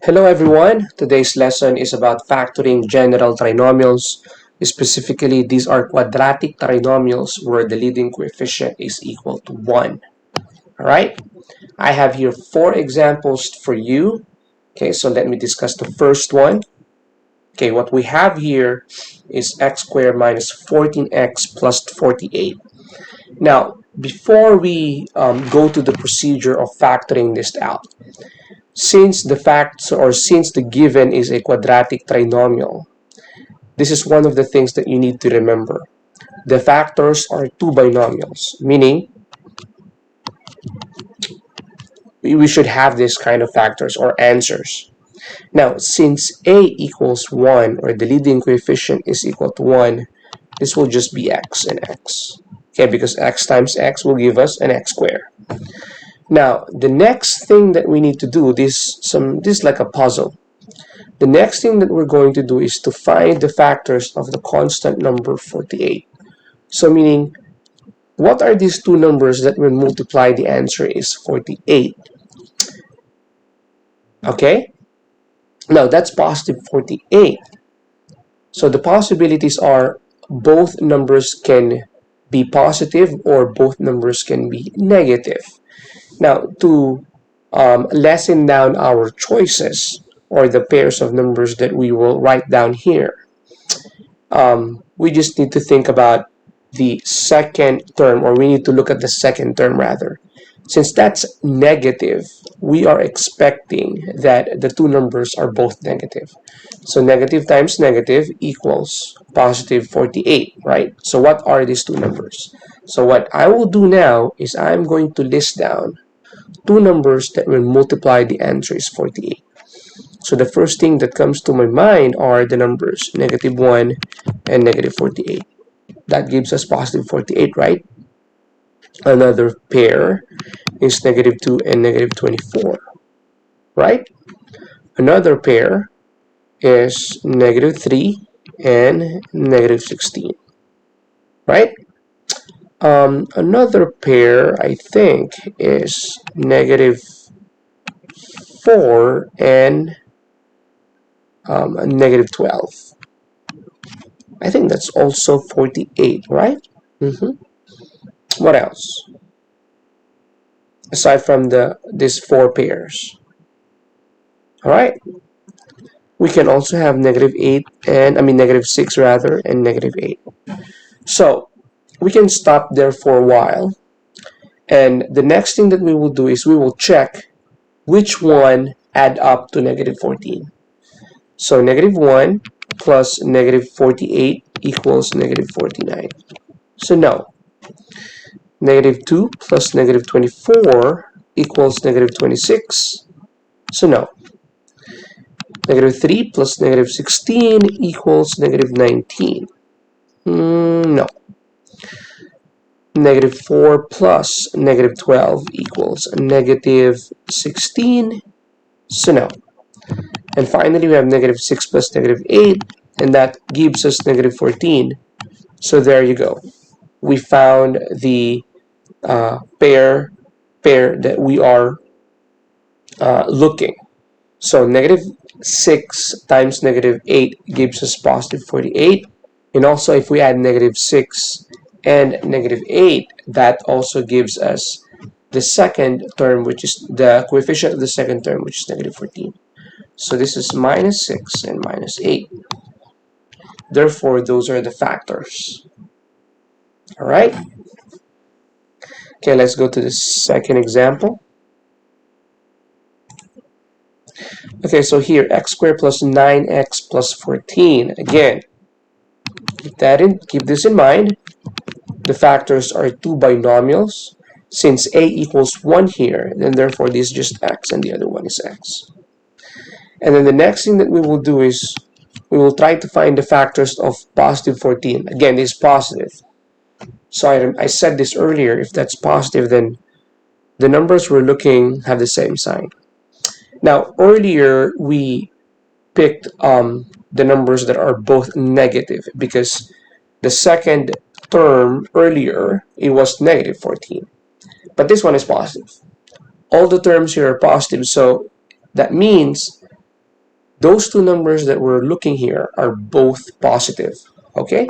Hello everyone, today's lesson is about factoring general trinomials. Specifically, these are quadratic trinomials where the leading coefficient is equal to 1. Alright, I have here 4 examples for you. Okay, so let me discuss the first one. Okay, what we have here is x squared minus 14x plus 48. Now, before we go to the procedure of factoring this out, since the given is a quadratic trinomial, this is one of the things that you need to remember. The factors are two binomials, meaning we should have this kind of factors or answers. Now, since a equals 1 or the leading coefficient is equal to 1, this will just be x and x. Okay, because x times x will give us an x squared. Now, the next thing that we need to do, this is like a puzzle. The next thing that we're going to do is to find the factors of the constant number 48. So meaning, what are these two numbers that when multiplied the answer is 48? Okay? Now that's positive 48. So the possibilities are both numbers can be positive or both numbers can be negative. Now to lessen down our choices or the pairs of numbers that we will write down here, we just need to think about the second term, or we need to look at the second term rather. Since that's negative, we are expecting that the two numbers are both negative. So negative times negative equals positive 48, right? So what are these two numbers? So what I will do now is I'm going to list down two numbers that when multiplied the answer is 48. So the first thing that comes to my mind are the numbers negative 1 and negative 48. That gives us positive 48, right? Another pair is negative 2 and negative 24, right? Another pair is negative 3 and negative 16, right? Another pair, I think, is negative 4 and negative 12. I think that's also 48, right? What else? Aside from these four pairs. All right. We can also have negative 8 and negative 6 rather and negative 8. So we can stop there for a while. And the next thing that we will do is we will check which one add up to negative 14. So negative 1 plus negative 48 equals negative 49. So no. Negative 2 plus negative 24 equals negative 26. So no. Negative 3 plus negative 16 equals negative 19. No. Negative 4 plus negative 12 equals negative 16. So no. And finally, we have negative 6 plus negative 8, and that gives us negative 14. So there you go. We found the pair that we are looking. So negative 6 times negative 8 gives us positive 48. And also if we add negative 6 and negative 8, that also gives us the second term, which is the coefficient of the second term, which is negative 14. So this is minus 6 and minus 8. Therefore, those are the factors. All right. Okay, let's go to the second example. Okay, so here, x squared plus 9x plus 14. Again, keep this in mind. The factors are two binomials. Since a equals 1 here, then therefore this is just x and the other one is x. And then the next thing that we will do is we will try to find the factors of positive 14. Again, this is positive. So I said this earlier, if that's positive, then the numbers we're looking have the same sign. Now, earlier we picked the numbers that are both negative because the second term earlier, it was negative 14. But this one is positive. All the terms here are positive, so That means those two numbers that we're looking here are both positive. Okay?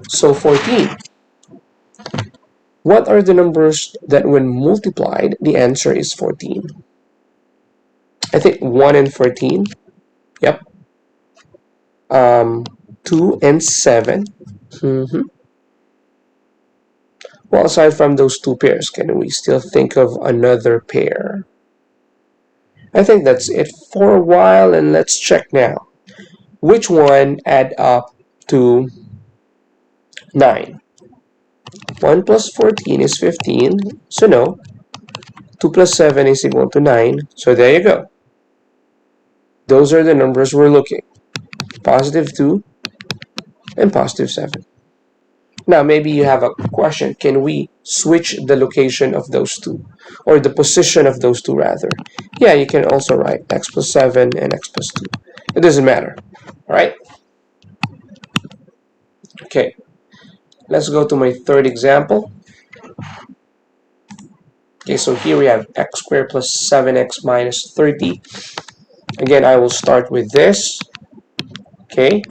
So 14. What are the numbers that when multiplied, the answer is 14? I think 1 and 14. Yep. 2 and 7. Mm-hmm. Well, aside from those two pairs, can we still think of another pair? I think that's it for a while, and let's check now. Which one add up to 9? 1 plus 14 is 15, so no. 2 plus 7 is equal to 9, so there you go. Those are the numbers we're looking. Positive 2 and positive 7. Now, maybe you have a question. Can we switch the location of those two? Or the position of those two, rather? Yeah, you can also write x plus 7 and x plus 2. It doesn't matter. All right? Okay. Let's go to my third example. Okay, so here we have x squared plus 7x minus 30. Again, I will start with this. Okay.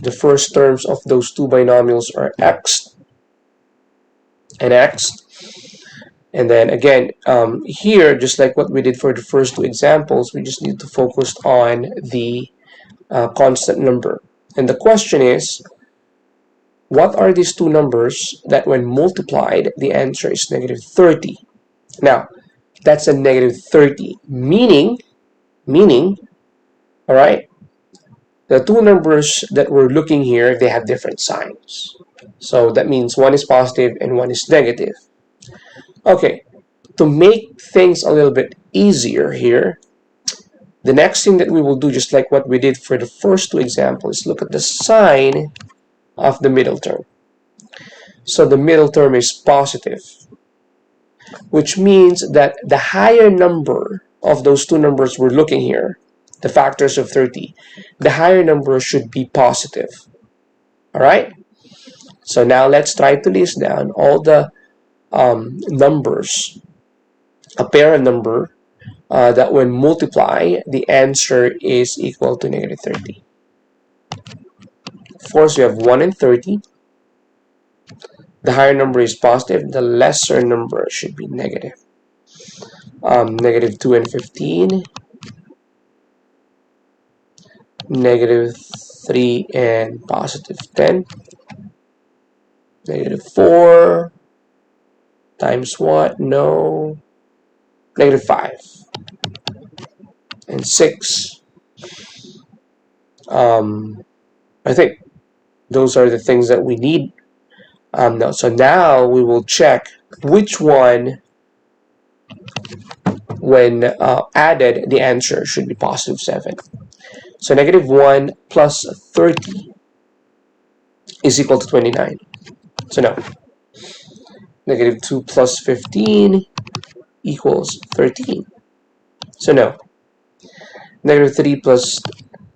The first terms of those two binomials are x and x. And then again, here, just like what we did for the first two examples, we just need to focus on the constant number. And the question is, what are these two numbers that when multiplied, the answer is negative 30? Now, that's a negative 30, meaning, all right, the two numbers that we're looking here, they have different signs. So that means one is positive and one is negative. Okay, to make things a little bit easier here, the next thing that we will do, just like what we did for the first two examples, is look at the sign of the middle term. So the middle term is positive, which means that the higher number of those two numbers we're looking here, the factors of 30, the higher number should be positive. All right? So now let's try to list down all the numbers, a pair of number that when multiply, the answer is equal to negative 30. Of course, we have 1 and 30. The higher number is positive. The lesser number should be negative. Negative 2 and 15. Negative 3 and positive 10. Negative 4 times what? No. Negative 5 and 6. I think those are the things that we need. So now we will check which one, when added, the answer should be positive 7. So negative 1 plus 30 is equal to 29. So no. Negative 2 plus 15 equals 13. So no. Negative 3 plus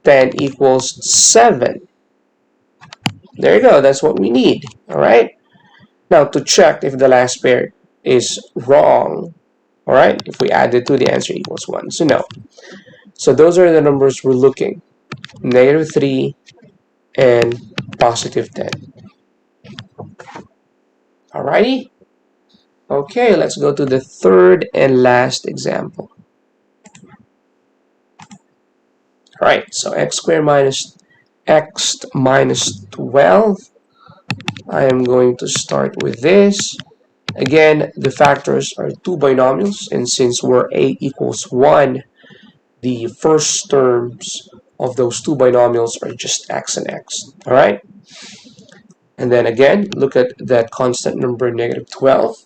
10 equals 7. There you go. That's what we need. All right. Now to check if the last pair is wrong, all right, if we add the two, the answer equals 1. So no. So those are the numbers we're looking. Negative 3 and positive 10. Alrighty? Okay, let's go to the third and last example. Alright, so x squared minus x minus 12. I am going to start with this. Again, the factors are two binomials, and since we're a equals 1, the first terms of those two binomials are just x and x. Alright? And then again, look at that constant number, negative 12.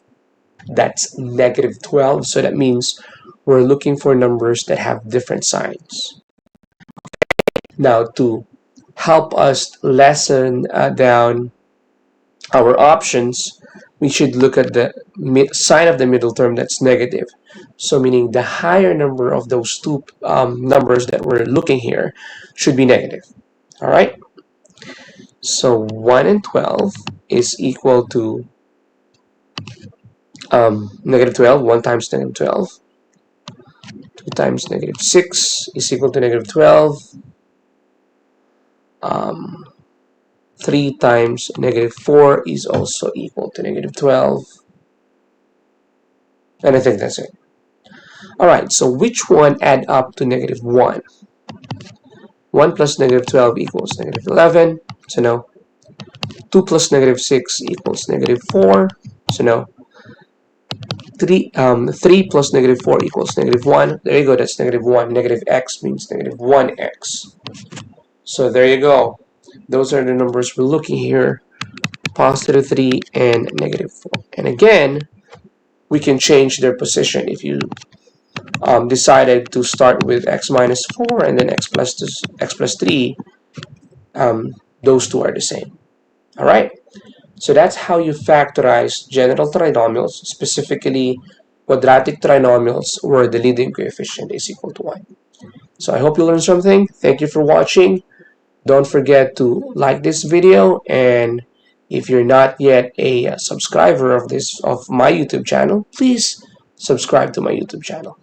That's negative 12, so that means we're looking for numbers that have different signs. Now, to help us lessen down our options, we should look at the sign of the middle term that's negative. So meaning the higher number of those two numbers that we're looking here should be negative. All right? So 1 and 12 is equal to negative 12. 1 times negative 12. 2 times negative 6 is equal to negative 12. 3 times negative 4 is also equal to negative 12. And I think that's it. Alright, so which one add up to negative 1? 1 plus negative 12 equals negative 11. So no. 2 plus negative 6 equals negative 4. So no. 3 plus negative 4 equals negative 1. There you go, that's negative 1. Negative x means negative 1x. So there you go. Those are the numbers we're looking here. Positive 3 and negative 4. And again, we can change their position. If you decided to start with x minus 4 and then x plus 3, those two are the same. All right? So that's how you factorize general trinomials, specifically quadratic trinomials where the leading coefficient is equal to 1. So I hope you learned something. Thank you for watching. Don't forget to like this video, and if you're not yet a subscriber of my YouTube channel, please subscribe to my YouTube channel.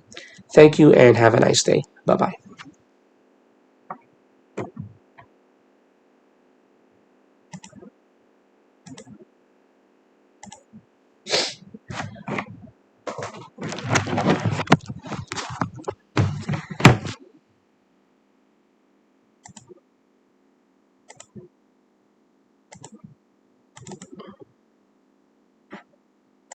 Thank you and have a nice day. Bye-bye.